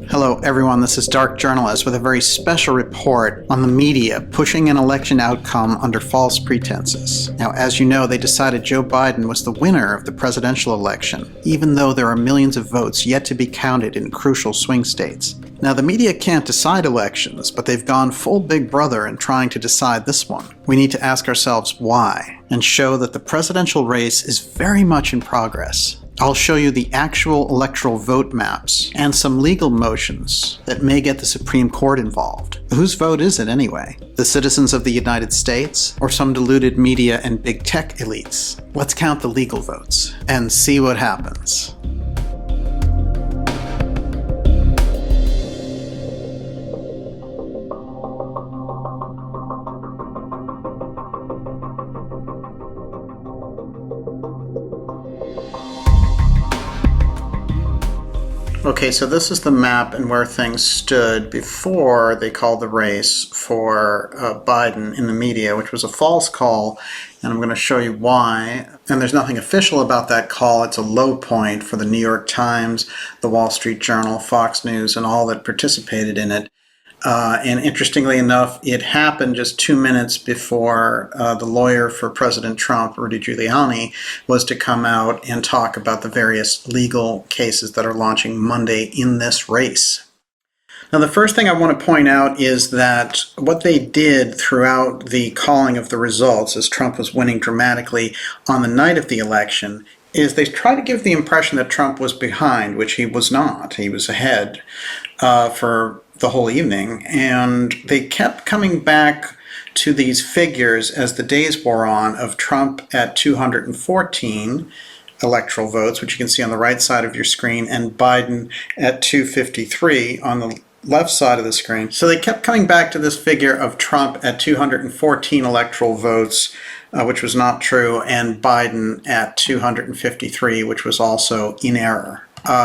Hello everyone, this is Dark Journalist with a very special report on the media pushing an election outcome under false pretenses. Now, as you know, they decided Joe Biden was the winner of the presidential election, even though there are millions of votes yet to be counted in crucial swing states. Now, the media can't decide elections, but they've gone full Big Brother in trying to decide this one. We need to ask ourselves why, and show that the presidential race is very much in progress. I'll show you the actual electoral vote maps and some legal motions that may get the Supreme Court involved. Whose vote is it anyway? The citizens of the United States, or some deluded media and big tech elites? Let's count the legal votes and see what happens. Okay, so this is the map and where things stood before they called the race for Biden in the media, which was a false call, and I'm going to show you why. And there's nothing official about that call. It's a low point for the New York Times, the Wall Street Journal, Fox News, and all that participated in it. And interestingly enough, it happened just 2 minutes before the lawyer for President Trump, Rudy Giuliani, was to come out and talk about the various legal cases that are launching Monday in this race. Now, the first thing I want to point out is that what they did throughout the calling of the results, as Trump was winning dramatically on the night of the election, is they tried to give the impression that Trump was behind, which he was not. He was ahead for the whole evening, and they kept coming back to these figures as the days wore on of Trump at 214 electoral votes, which you can see on the right side of your screen, and Biden at 253 on the left side of the screen. So they kept coming back to this figure of Trump at 214 electoral votes, which was not true, and Biden at 253, which was also in error.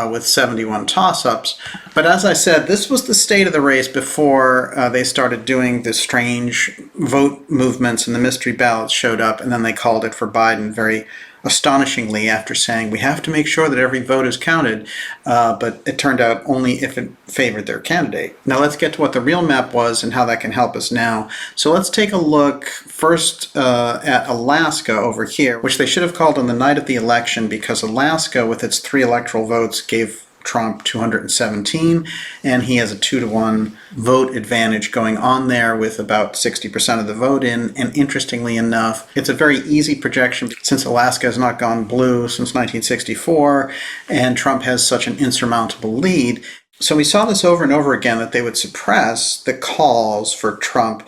With 71 toss-ups. But as I said, this was the state of the race before they started doing the strange vote movements and the mystery ballots showed up, and then they called it for Biden very astonishingly after saying we have to make sure that every vote is counted, but it turned out only if it favored their candidate. Now let's get to what the real map was and how that can help us now. So let's take a look first at Alaska over here, which they should have called on the night of the election because Alaska, with its 3 electoral votes, gave Trump 217, and he has a 2-to-1 vote advantage going on there with about 60% of the vote in. And interestingly enough, it's a very easy projection since Alaska has not gone blue since 1964, and Trump has such an insurmountable lead. So we saw this over and over again, that they would suppress the calls for Trump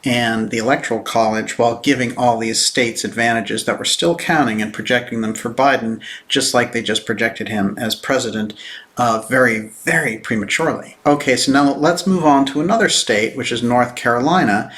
and the Electoral College while giving all these states advantages that were still counting and projecting them for Biden, just like they just projected him as president very, very prematurely. Okay, so now let's move on to another state, which is North Carolina,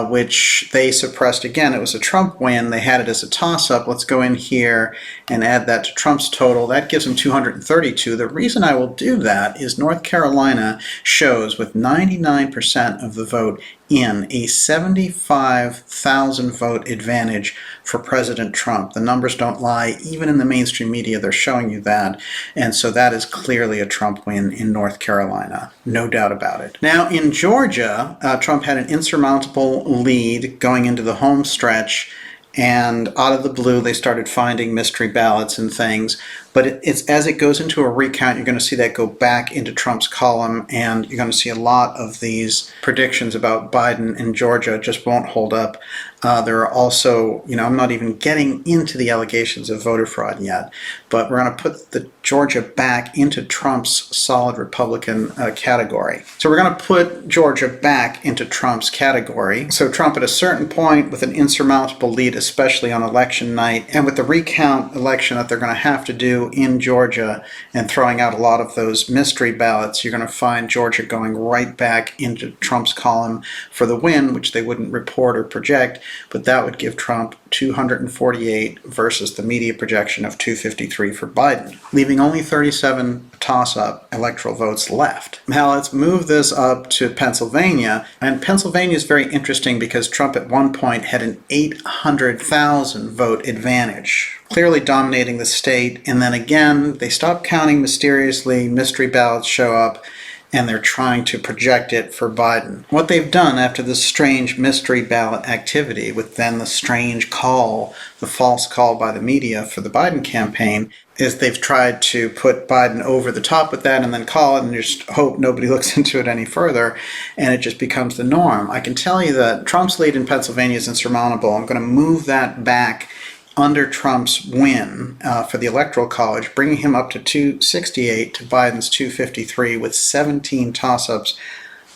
which they suppressed again. It was a Trump win. They had it as a toss-up. Let's go in here and add that to Trump's total. That gives him 232. The reason I will do that is North Carolina shows with 99% of the vote in a 75,000 vote advantage for President Trump. The numbers don't lie. Even in the mainstream media, they're showing you that. And so that is clearly a Trump win in North Carolina. No doubt about it. Now in Georgia, Trump had an insurmountable lead going into the home stretch, and out of the blue they started finding mystery ballots and things. But it's as it goes into a recount, you're going to see that go back into Trump's column, and you're going to see a lot of these predictions about Biden in Georgia just won't hold up. There are also, I'm not even getting into the allegations of voter fraud yet, but we're going to put the Georgia back into Trump's solid Republican category. So we're going to put Georgia back into Trump's category. So Trump at a certain point with an insurmountable lead, especially on election night, and with the recount election that they're going to have to do in Georgia and throwing out a lot of those mystery ballots, you're going to find Georgia going right back into Trump's column for the win, which they wouldn't report or project. but that would give Trump 248 versus the media projection of 253 for Biden, leaving only 37 toss-up electoral votes left. Now let's move this up to Pennsylvania, and Pennsylvania is very interesting because Trump at one point had an 800,000 vote advantage, clearly dominating the state, and then again they stopped counting mysteriously, mystery ballots show up, and they're trying to project it for Biden. What they've done after this strange mystery ballot activity, with then the strange call, the false call by the media for the Biden campaign, is they've tried to put Biden over the top with that and then call it and just hope nobody looks into it any further, and it just becomes the norm. I can tell you that Trump's lead in Pennsylvania is insurmountable. I'm going to move that back under Trump's win for the Electoral College, bringing him up to 268 to Biden's 253 with 17 toss-ups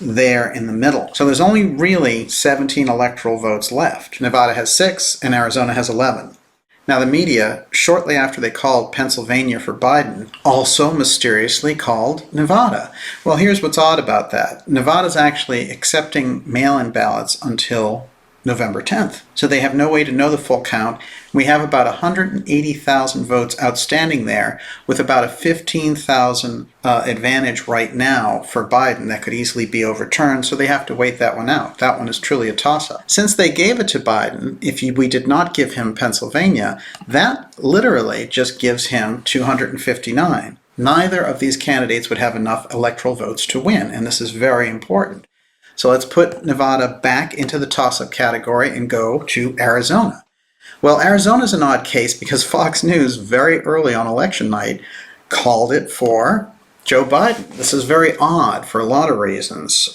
there in the middle. So there's only really 17 electoral votes left. Nevada has 6 and Arizona has 11. Now the media, shortly after they called Pennsylvania for Biden, also mysteriously called Nevada. Well, here's what's odd about that. Nevada's actually accepting mail-in ballots until November 10th. So they have no way to know the full count. We have about 180,000 votes outstanding there, with about a 15,000 advantage right now for Biden that could easily be overturned, so they have to wait that one out. That one is truly a toss-up. Since they gave it to Biden, we did not give him Pennsylvania, that literally just gives him 259. Neither of these candidates would have enough electoral votes to win, and this is very important. So let's put Nevada back into the toss-up category and go to Arizona. Well, Arizona's an odd case because Fox News very early on election night called it for Joe Biden. This is very odd for a lot of reasons,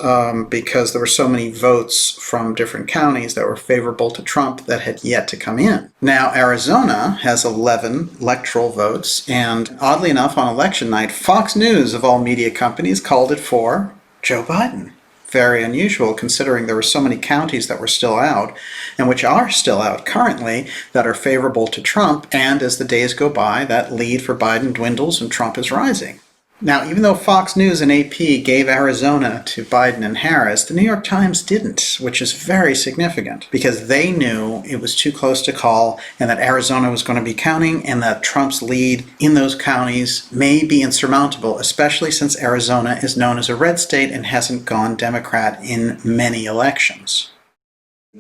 because there were so many votes from different counties that were favorable to Trump that had yet to come in. Now, Arizona has 11 electoral votes, and oddly enough, on election night, Fox News, of all media companies, called it for Joe Biden. Very unusual considering there were so many counties that were still out, and which are still out currently, that are favorable to Trump, and as the days go by, that lead for Biden dwindles and Trump is rising. Now, even though Fox News and AP gave Arizona to Biden and Harris, the New York Times didn't, which is very significant because they knew it was too close to call and that Arizona was going to be counting and that Trump's lead in those counties may be insurmountable, especially since Arizona is known as a red state and hasn't gone Democrat in many elections.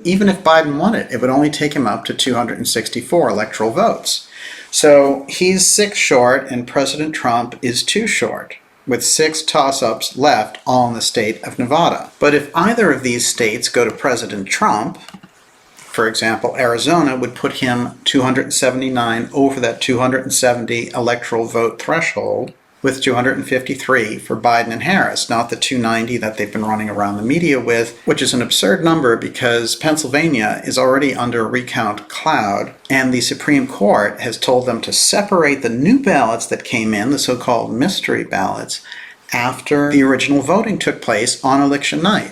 Even if Biden won it, it would only take him up to 264 electoral votes. So he's 6 short and President Trump is 2 short, with 6 toss-ups left all in the state of Nevada. But if either of these states go to President Trump, for example, Arizona would put him 279 over that 270 electoral vote threshold, with 253 for Biden and Harris, not the 290 that they've been running around the media with, which is an absurd number because Pennsylvania is already under a recount cloud, and the Supreme Court has told them to separate the new ballots that came in, the so-called mystery ballots, after the original voting took place on election night.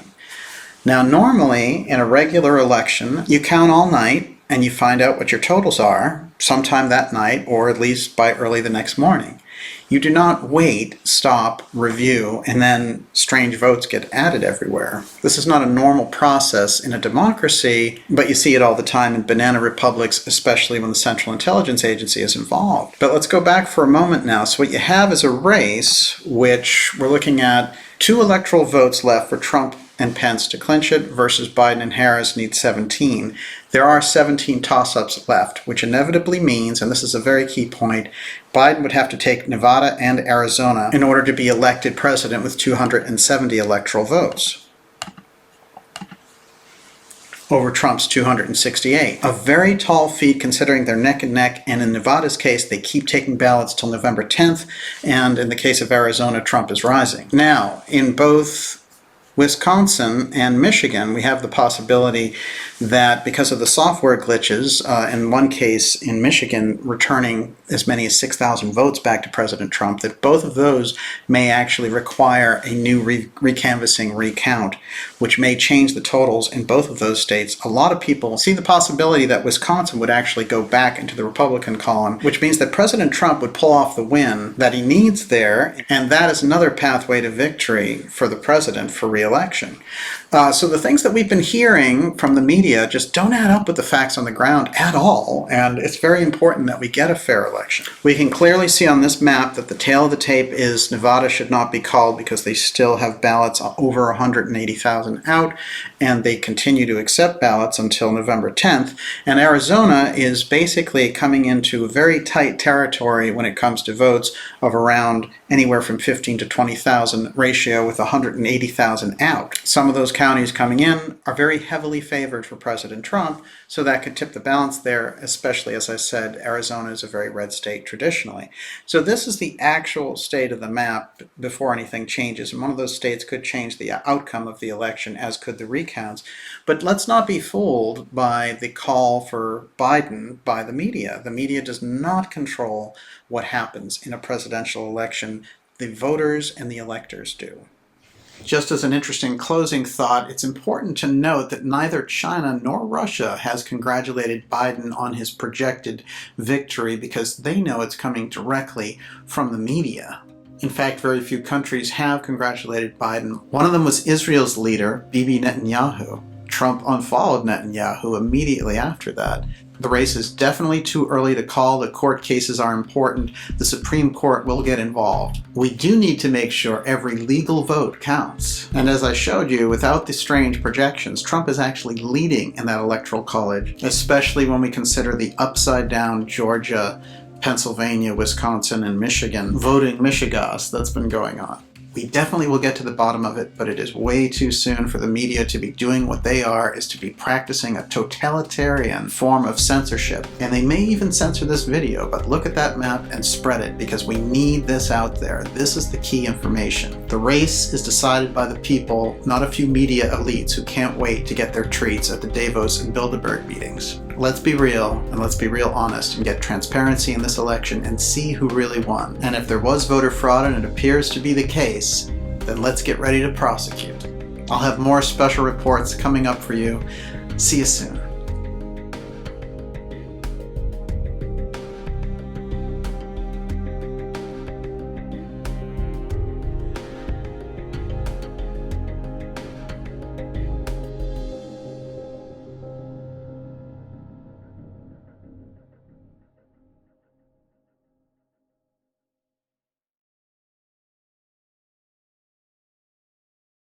Now, normally, in a regular election, you count all night and you find out what your totals are sometime that night, or at least by early the next morning. You do not wait, stop, review, and then strange votes get added everywhere. This is not a normal process in a democracy, but you see it all the time in banana republics, especially when the Central Intelligence Agency is involved. But let's go back for a moment now. So what you have is a race which we're looking at 2 electoral votes left for Trump and Pence to clinch it versus Biden and Harris need 17. There are 17 toss-ups left, which inevitably means, and this is a very key point, Biden would have to take Nevada and Arizona in order to be elected president with 270 electoral votes over Trump's 268. A very tall feat considering they're neck and neck, and in Nevada's case, they keep taking ballots till November 10th, and in the case of Arizona, Trump is rising. Now, in both Wisconsin and Michigan, we have the possibility that because of the software glitches, in one case in Michigan returning as many as 6,000 votes back to President Trump, that both of those may actually require a new recanvassing recount, which may change the totals in both of those states. A lot of people see the possibility that Wisconsin would actually go back into the Republican column, which means that President Trump would pull off the win that he needs there, and that is another pathway to victory for the president for re election. So the things that we've been hearing from the media just don't add up with the facts on the ground at all, and it's very important that we get a fair election. We can clearly see on this map that the tail of the tape is Nevada should not be called because they still have ballots over 180,000 out, and they continue to accept ballots until November 10th. And Arizona is basically coming into very tight territory when it comes to votes of around anywhere from 15 to 20,000 ratio with 180,000 out. Some of those counties coming in are very heavily favored for President Trump, so that could tip the balance there, especially, as I said, Arizona is a very red state traditionally. So this is the actual state of the map before anything changes, and one of those states could change the outcome of the election, as could the recounts. But let's not be fooled by the call for Biden by the media. The media does not control what happens in a presidential election. The voters and the electors do. Just as an interesting closing thought, it's important to note that neither China nor Russia has congratulated Biden on his projected victory because they know it's coming directly from the media. In fact, very few countries have congratulated Biden. One of them was Israel's leader, Bibi Netanyahu. Trump unfollowed Netanyahu immediately after that. The race is definitely too early to call. The court cases are important. The Supreme Court will get involved. We do need to make sure every legal vote counts. And as I showed you, without the strange projections, Trump is actually leading in that electoral college, especially when we consider the upside-down Georgia, Pennsylvania, Wisconsin, and Michigan voting mishigas that's been going on. We definitely will get to the bottom of it, but it is way too soon for the media to be doing what they are, is to be practicing a totalitarian form of censorship. And they may even censor this video, but look at that map and spread it, because we need this out there. This is the key information. The race is decided by the people, not a few media elites who can't wait to get their treats at the Davos and Bilderberg meetings. Let's be real, and let's be real honest, and get transparency in this election and see who really won. And if there was voter fraud, and it appears to be the case, then let's get ready to prosecute. I'll have more special reports coming up for you. See you soon.